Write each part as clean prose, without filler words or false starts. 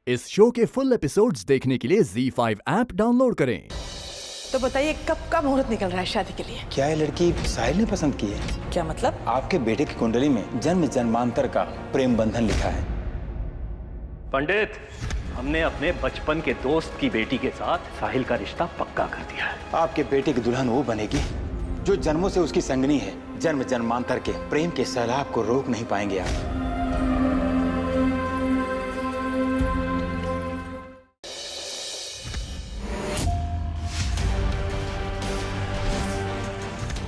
इस शो के full episodes देखने के लिए ZEE5 ऐप डाउनलोड करें। तो बताइए कब का मुहूर्त निकल रहा है शादी के लिए? क्या ये लड़की साहिल ने पसंद की है? क्या मतलब? आपके बेटे की कुंडली में जन्म जन्मांतर का प्रेम बंधन लिखा है। पंडित, हमने अपने बचपन के दोस्त की बेटी के साथ साहिल का रिश्ता पक्का कर दिया है। आपके बेटे की दुल्हन वो बनेगी जो जन्मों से उसकी संगनी है। जन्म जन्मांतर के प्रेम के सैलाब को रोक नहीं पाएंगे आप।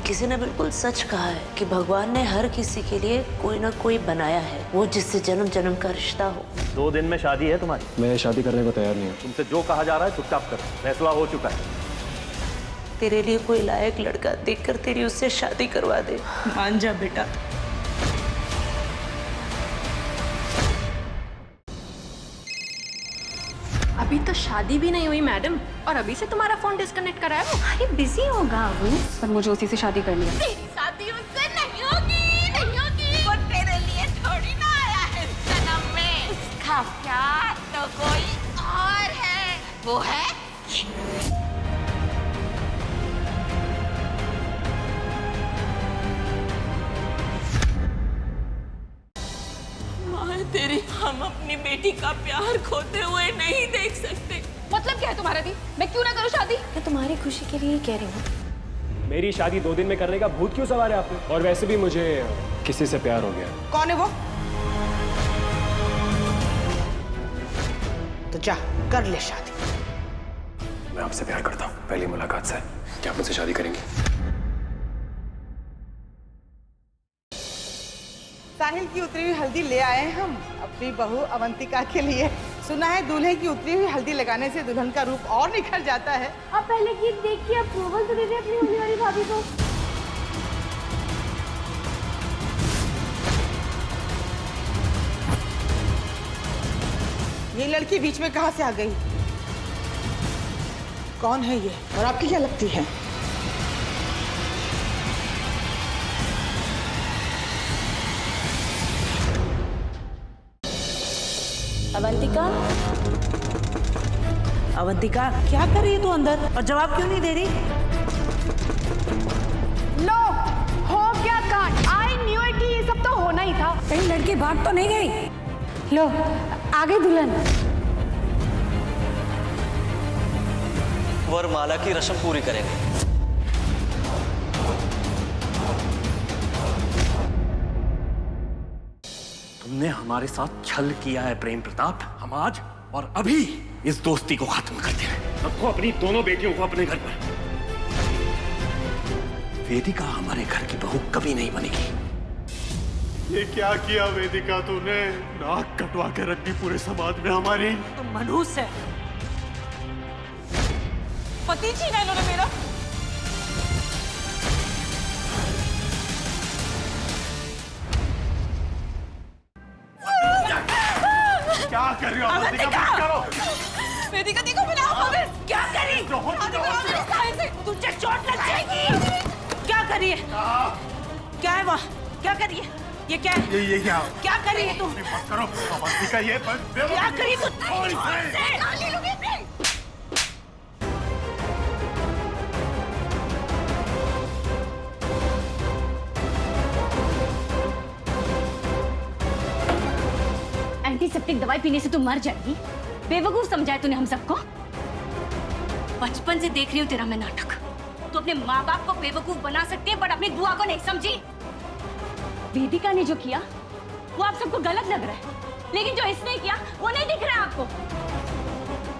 किसी ने बिल्कुल सच कहा है कि भगवान ने हर किसी के लिए कोई ना कोई बनाया है, वो जिससे जन्म जन्म का रिश्ता हो। 2 दिन में शादी है तुम्हारी। मैं शादी करने को तैयार नहीं हूँ। तुमसे जो कहा जा रहा है चुपचाप करो, फैसला हो चुका है। तेरे लिए कोई लायक लड़का देखकर तेरी उससे शादी करवा दे। मान जा बेटा। अभी तो शादी भी नहीं हुई मैडम, और अभी से तुम्हारा फोन डिस्कनेक्ट करा है वो। अरे बिजी होगा वो, पर मुझे उसी से शादी करनी है। तेरी शादी उससे नहीं होगी, नहीं होगी। वो तेरे लिए थोड़ी ना आया है जन्म में। उसका प्यार तो कोई और है, वो है माँ तेरी, हम अपनी बेटी का प्यार खोते हुए नहीं देख सकते। मतलब क्या है तुम्हारा दी? मैं क्यों ना करूँ शादी? मैं तुम्हारी खुशी के लिए कह रही हूँ। मेरी शादी 2 दिन में करने का भूत क्यों सवार है आप पे? और वैसे भी मुझे किसी से प्यार हो गया। कौन है वो? तो जा कर ले शादी। मैं आपसे प्यार करता हूँ पहली मुलाकात से। क्या आप मुझसे शादी करेंगे? साहिल की उतरी हुई हल्दी ले आए हैं हम अपनी बहू अवंतिका के लिए। सुना है दूल्हे की उतरी हुई हल्दी लगाने से दुल्हन का रूप और निखर जाता है। आप पहले गीत देखिए, अप्रूवल तो दे दे अपनी होने वाली भाभी को। ये लड़की बीच में कहाँ से आ गई? कौन है ये और आपकी क्या लगती है? अवंतिका, अवंतिका क्या कर रही है तू अंदर, और जवाब क्यों नहीं दे रही? लो, हो गया कांड। आई न्यू इट, ये सब तो होना ही था। कहीं लड़की भाग तो नहीं गई? लो आ गई दुल्हन। वरमाला की रस्म पूरी करेंगे। तुमने हमारे साथ छल किया है प्रेम प्रताप। हम आज और अभी इस दोस्ती को खत्म करते हैं। रखो अपनी दोनों बेटियों को अपने घर पर। वेदिका हमारे घर की बहू कभी नहीं बनेगी। ये क्या किया वेदिका तूने? नाक कटवा के रख दी पूरे समाज में हमारी। तुम मनहूस है। पति छीना इन्होंने मेरा। क्या कर रही हो अवंतिका? करो। वेदिका देखो बनाओ हमें। क्या करी? तुझे चोट लग जाएगी। क्या करी है? क्या है वहाँ? क्या करी है? ये क्या है? ये क्या? क्या करी है तुम? मत करो अवंतिका, ये क्या करी तू? एंटीसेप्टिक दवाई पीने से तू मर जाएगी। बेवकूफ समझा है तूने हम सबको। बचपन से देख रही हूँ तेरा मैं नाटक। तू अपने माँ बाप को बेवकूफ बना सकती है, पर अपनी बुआ को नहीं समझी। वेदिका ने जो किया वो आप सबको गलत लग रहा है, लेकिन जो इसने किया वो नहीं दिख रहा है आपको।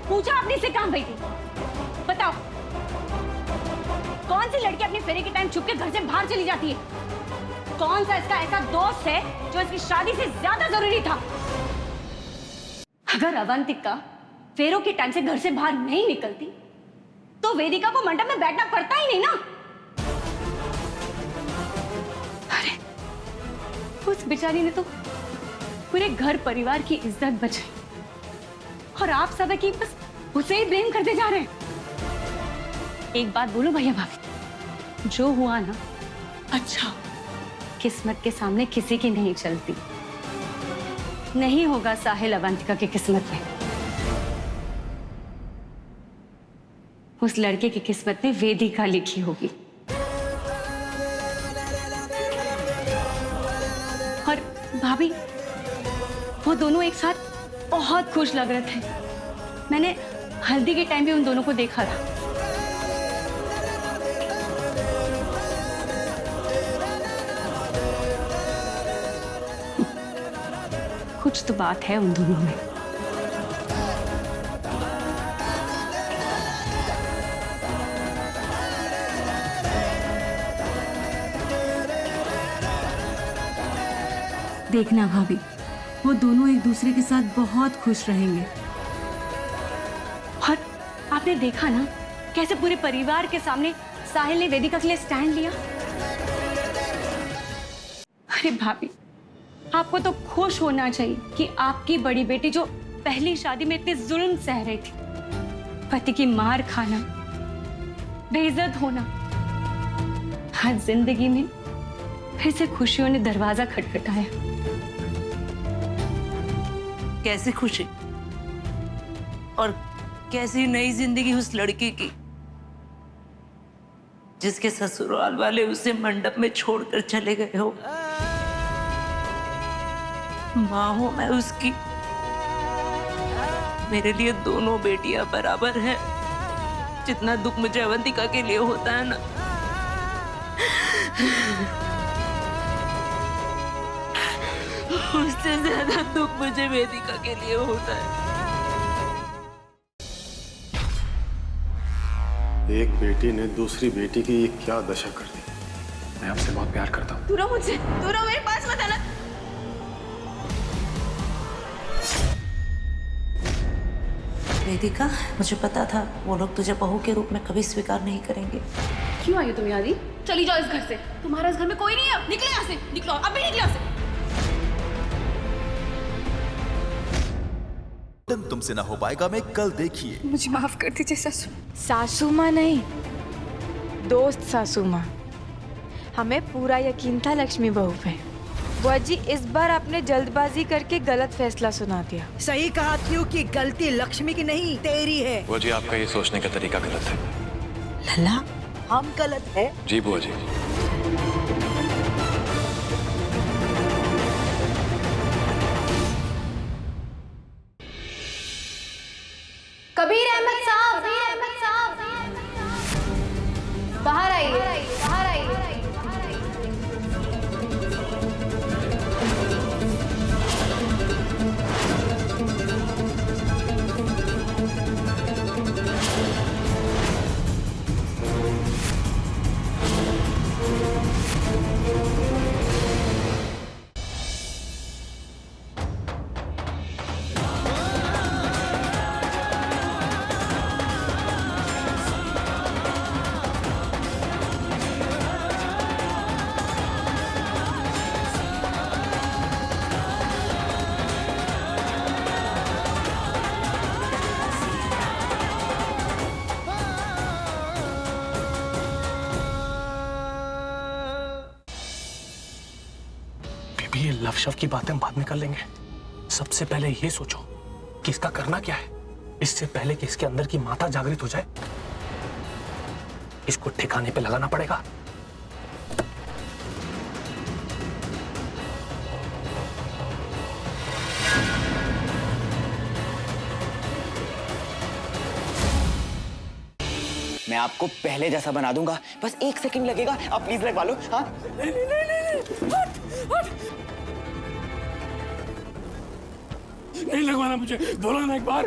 पूछो अपनी से कहाँ गई थी, बताओ। कौन सी लड़की अपनी फेरे के टाइम छुप के घर से बाहर चली जाती है? कौन सा इसका ऐसा दोस्त है जो इसकी शादी से ज्यादा जरूरी था? अगर अवंतिका फेरों के टाइम से घर से बाहर नहीं निकलती तो वेदिका को मंडप में बैठना पड़ता ही नहीं ना। अरे उस बेचारी ने तो पूरे घर परिवार की इज्जत बचाई, और आप सब है कि बस उसे ही ब्लेम करते जा रहे हैं। एक बात बोलो भैया भाभी, जो हुआ ना, अच्छा किस्मत के सामने किसी की नहीं चलती। नहीं होगा साहिल अवंतिका की किस्मत में। उस लड़के की किस्मत में वेदिका लिखी होगी। और भाभी, वो दोनों एक साथ बहुत खुश लग रहे थे। मैंने हल्दी के टाइम भी उन दोनों को देखा था। कुछ तो बात है उन दोनों में। देखना भाभी, वो दोनों एक दूसरे के साथ बहुत खुश रहेंगे। और आपने देखा ना कैसे पूरे परिवार के सामने साहिल ने वेदिका के लिए स्टैंड लिया। अरे भाभी, आपको तो खुश होना चाहिए कि आपकी बड़ी बेटी जो पहली शादी में इतने जुल्म सह रही थी, पति की मार खाना, बेइज्जत होना, आज जिंदगी में फिर से खुशियों ने दरवाजा खटखटाया। कैसी खुशी और कैसी नई जिंदगी उस लड़की की जिसके ससुराल वाले उसे मंडप में छोड़कर चले गए हो। माँ हूं मैं उसकी। मेरे लिए दोनों बेटियां बराबर हैं। जितना दुख मुझे अवंतिका के लिए होता है ना, उससे ज्यादा दुख मुझे वेदिका के लिए होता है। एक बेटी ने दूसरी बेटी की ये क्या दशा कर दी। मैं आपसे बहुत प्यार करता हूँ। तू रहो मुझसे, तू रहो मेरे पास मत आना। वेदिका, मुझे पता था वो लोग तुझे बहू के रूप में कभी स्वीकार नहीं करेंगे। क्यों आई हो तुम यादी? चली जाओ इस घर से। तुम्हारा इस घर में कोई नहीं है। निकले यहाँ से, निकलो, अभी निकलो यहाँ से। तुमसे ना हो पाएगा मैं कल देखिए। मुझे माफ कर दीजिए सासू। सासू माँ नहीं, दोस्त सासू माँ। हमें पूरा यकीन था लक्ष्मी बहू पे। बुआ जी, इस बार आपने जल्दबाजी करके गलत फैसला सुना दिया। सही कहा क्योंकि गलती लक्ष्मी की नहीं तेरी है। बुआ जी, आपका ये सोचने का तरीका गलत है। लला, हम गलत है? जी बुआ जी। कबीर अहमद साहब, बाहर आइए, बाहर आइए। ये लव शव की बातें हम बाद में कर लेंगे। सबसे पहले ये सोचो कि इसका करना क्या है। इससे पहले कि इसके अंदर की माता जागृत हो जाए, इसको ठिकाने पे लगाना पड़ेगा। मैं आपको पहले जैसा बना दूंगा, बस 1 सेकंड लगेगा। आप प्लीज लगवा लो। हाँ, नहीं लगवाना मुझे, बोलो ना एक बार।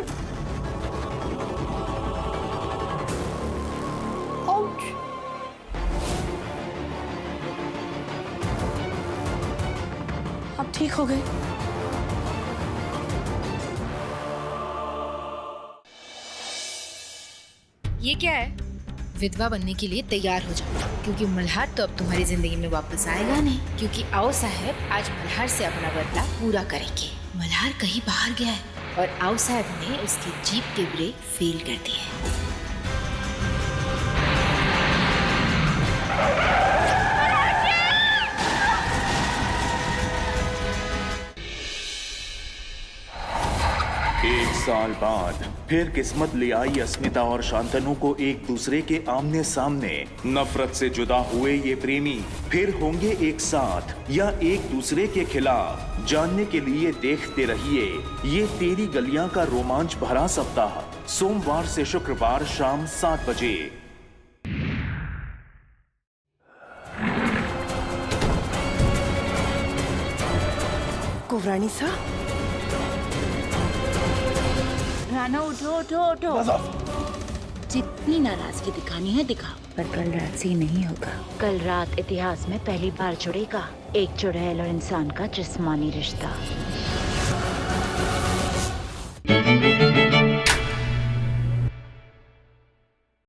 अब ठीक हो गए? ये क्या है? विधवा बनने के लिए तैयार हो जाओ, क्योंकि मल्हार तो अब तुम्हारी जिंदगी में वापस आएगा नहीं। क्योंकि आओ साहब आज मल्हार से अपना बदला पूरा करेंगे। मल्हार कहीं बाहर गया है और आओ साहब ने उसकी जीप के ब्रेक फेल कर दिए। एक साल बाद फिर किस्मत ले आई अस्मिता और शांतनु को एक दूसरे के आमने सामने। नफरत से जुदा हुए ये प्रेमी फिर होंगे एक साथ या एक दूसरे के खिलाफ। जानने के लिए देखते रहिए ये तेरी गलियां का रोमांच भरा सप्ताह, सोमवार से शुक्रवार शाम 7 बजे। कुंवरानी सा, राणा उठो उठो उठो। जितनी नाराजगी दिखानी है दिखाओ, पर कल रात से नहीं होगा। कल रात इतिहास में पहली बार जुड़ेगा एक चुड़ैल और इंसान का जिस्मानी रिश्ता।